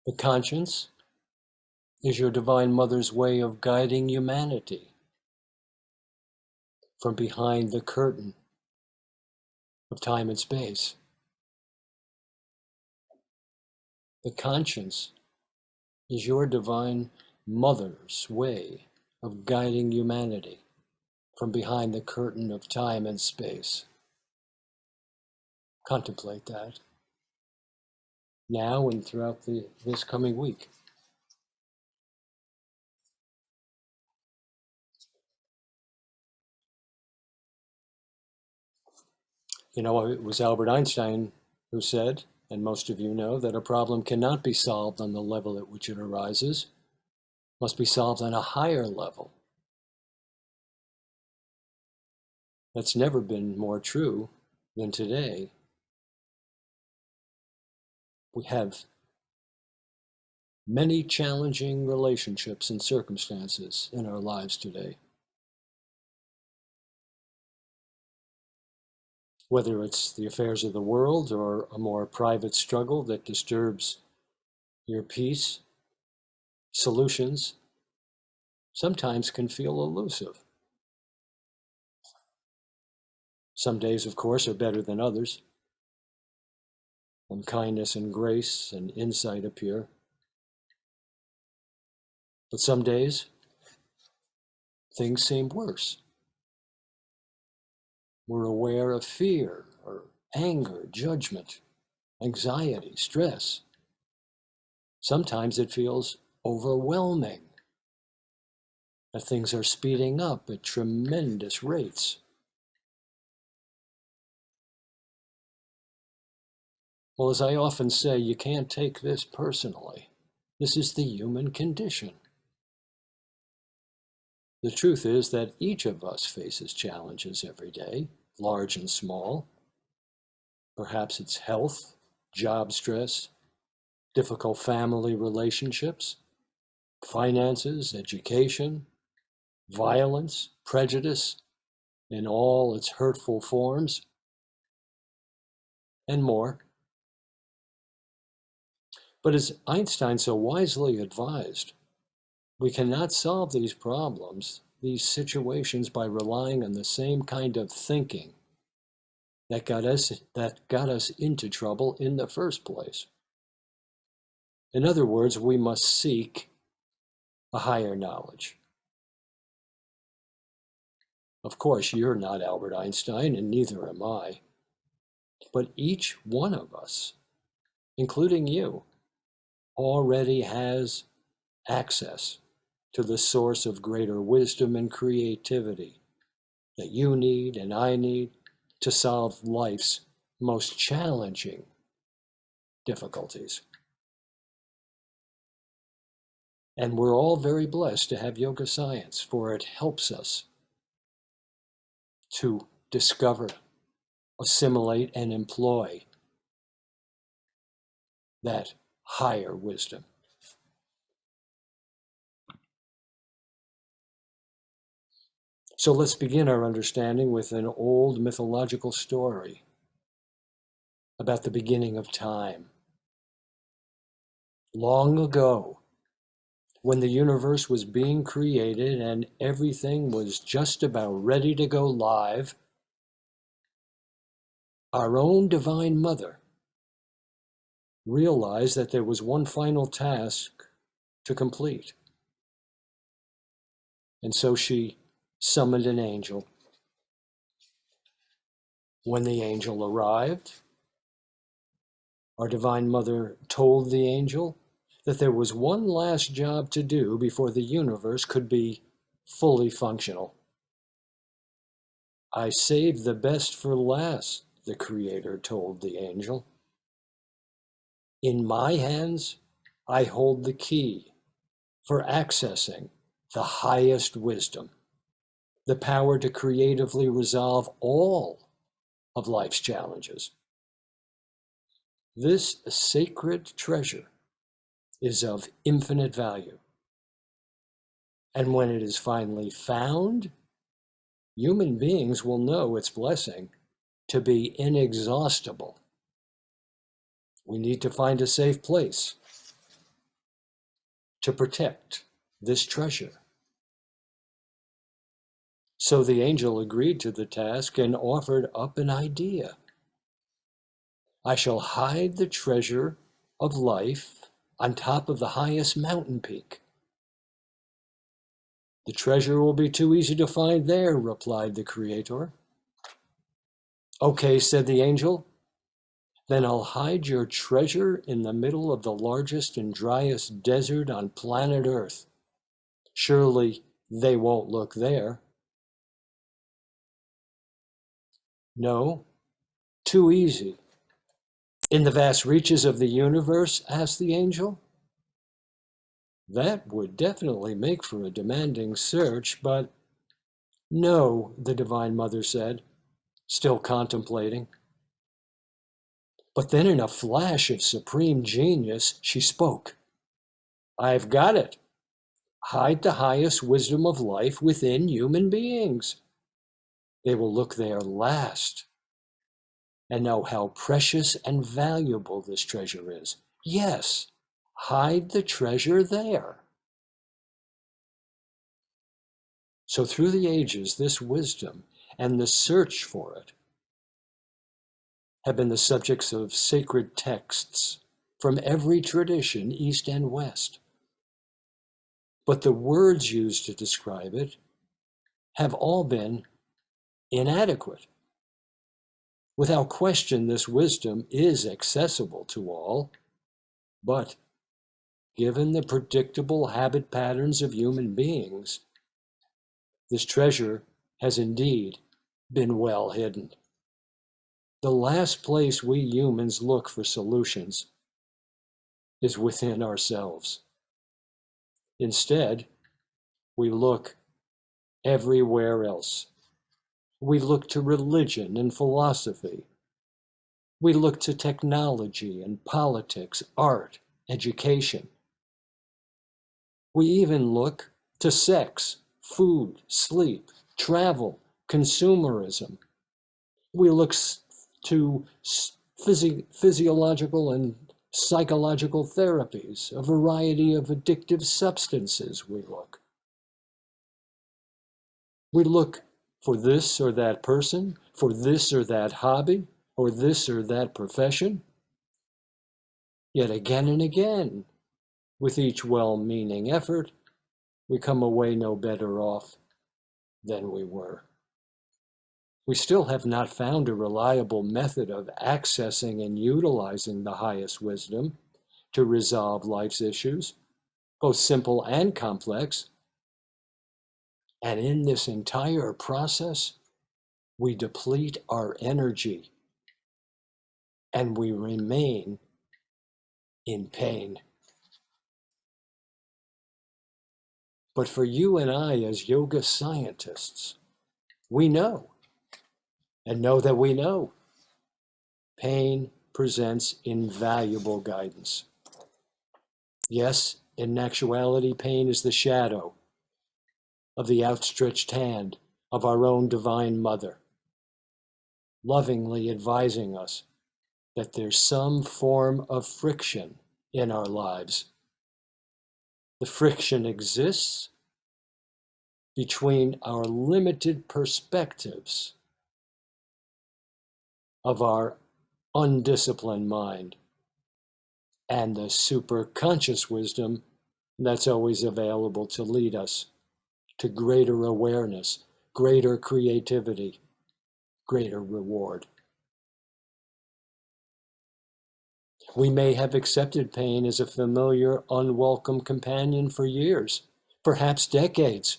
The conscience is your Divine Mother's way of guiding humanity from behind the curtain of time and space. The conscience is your Divine Mother's way of guiding humanity from behind the curtain of time and space. Contemplate that now and throughout this coming week. You know, it was Albert Einstein who said, and most of you know, that a problem cannot be solved on the level at which it arises, must be solved on a higher level. That's never been more true than today. We have many challenging relationships and circumstances in our lives today. Whether it's the affairs of the world or a more private struggle that disturbs your peace, solutions sometimes can feel elusive. Some days, of course, are better than others, when kindness and grace and insight appear. But some days, things seem worse. We're aware of fear or anger, judgment, anxiety, stress. Sometimes it feels overwhelming, that things are speeding up at tremendous rates. Well, as I often say, you can't take this personally. This is the human condition. The truth is that each of us faces challenges every day, large and small. Perhaps it's health, job stress, difficult family relationships, finances, education, violence, prejudice in all its hurtful forms, and more. But as Einstein so wisely advised, we cannot solve these problems, these situations, by relying on the same kind of thinking that got us into trouble in the first place. In other words, we must seek a higher knowledge. Of course, you're not Albert Einstein, and neither am I. But each one of us, including you, already has access to the source of greater wisdom and creativity that you need and I need to solve life's most challenging difficulties. And we're all very blessed to have yoga science, for it helps us to discover, assimilate, and employ that higher wisdom. So let's begin our understanding with an old mythological story about the beginning of time. Long ago, when the universe was being created and everything was just about ready to go live, our own Divine Mother realized that there was one final task to complete. And so she summoned an angel. When the angel arrived, our Divine Mother told the angel that there was one last job to do before the universe could be fully functional. I saved the best for last, the Creator told the angel. In my hands, I hold the key for accessing the highest wisdom, the power to creatively resolve all of life's challenges. This sacred treasure is of infinite value. And when it is finally found, human beings will know its blessing to be inexhaustible. We need to find a safe place to protect this treasure. So the angel agreed to the task and offered up an idea. I shall hide the treasure of life on top of the highest mountain peak. The treasure will be too easy to find there, replied the Creator. Okay, said the angel, then I'll hide your treasure in the middle of the largest and driest desert on planet Earth. Surely they won't look there. No, too easy. In the vast reaches of the universe, asked the angel. That would definitely make for a demanding search, but no, the Divine Mother said, still contemplating. But then in a flash of supreme genius, she spoke. I've got it. Hide the highest wisdom of life within human beings. They will look there last and know how precious and valuable this treasure is. Yes, hide the treasure there. So through the ages, this wisdom and the search for it have been the subjects of sacred texts from every tradition, East and West. But the words used to describe it have all been inadequate. Without question, this wisdom is accessible to all, but given the predictable habit patterns of human beings, this treasure has indeed been well hidden. The last place we humans look for solutions is within ourselves. Instead, we look everywhere else. We look to religion and philosophy. We look to technology and politics, art, education. We even look to sex, food, sleep, travel, consumerism. We look to physiological and psychological therapies, a variety of addictive substances we look. We look for this or that person, for this or that hobby, or this or that profession. Yet again and again, with each well-meaning effort, we come away no better off than we were. We still have not found a reliable method of accessing and utilizing the highest wisdom to resolve life's issues, both simple and complex. And in this entire process, we deplete our energy and we remain in pain. But for you and I as yoga scientists, we know, and know that we know, pain presents invaluable guidance. Yes, in actuality, pain is the shadow of the outstretched hand of our own Divine Mother, lovingly advising us that there's some form of friction in our lives. The friction exists between our limited perspectives of our undisciplined mind and the superconscious wisdom that's always available to lead us to greater awareness, greater creativity, greater reward. We may have accepted pain as a familiar, unwelcome companion for years, perhaps decades.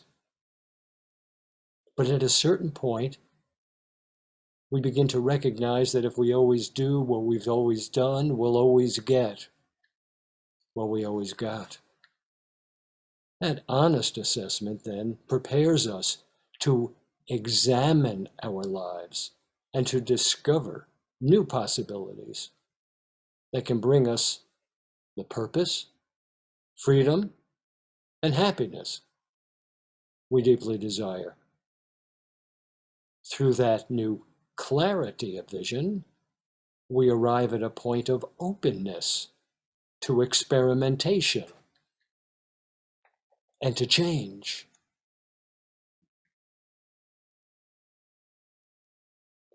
But at a certain point, we begin to recognize that if we always do what we've always done, we'll always get what we always got. That honest assessment then prepares us to examine our lives and to discover new possibilities that can bring us the purpose, freedom, and happiness we deeply desire. Through that new clarity of vision, we arrive at a point of openness to experimentation, and to change.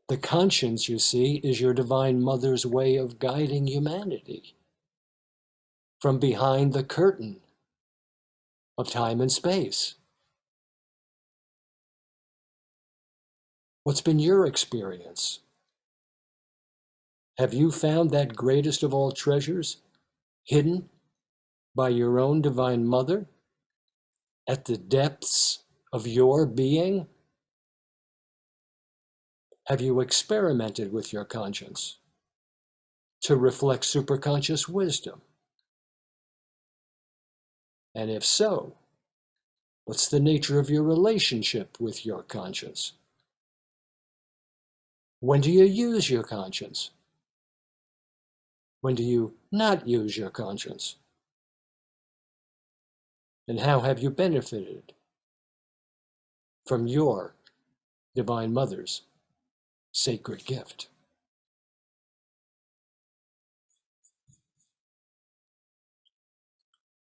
The conscience, you see, is your Divine Mother's way of guiding humanity from behind the curtain of time and space. What's been your experience? Have you found that greatest of all treasures hidden by your own Divine Mother at the depths of your being? Have you experimented with your conscience to reflect superconscious wisdom? And if so, what's the nature of your relationship with your conscience? When do you use your conscience? When do you not use your conscience? And how have you benefited from your Divine Mother's sacred gift?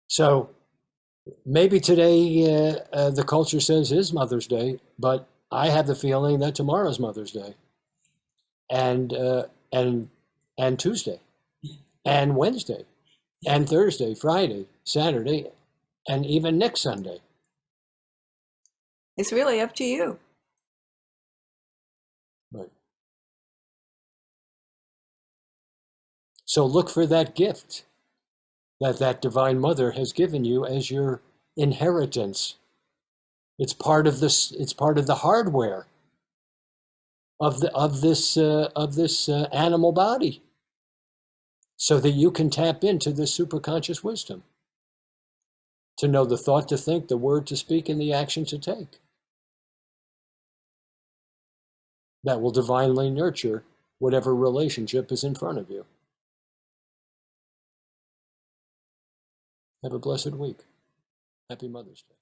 So maybe today the culture says is Mother's Day, but I have the feeling that tomorrow's Mother's Day, and uh, and and Tuesday, and Wednesday, and Thursday, Friday, Saturday, and even next Sunday. It's really up to you. Right. So look for that gift that Divine Mother has given you as your inheritance. It's part of this. It's part of the hardware of this animal body, so that you can tap into this superconscious wisdom to know the thought to think, the word to speak, and the action to take. That will divinely nurture whatever relationship is in front of you. Have a blessed week. Happy Mother's Day.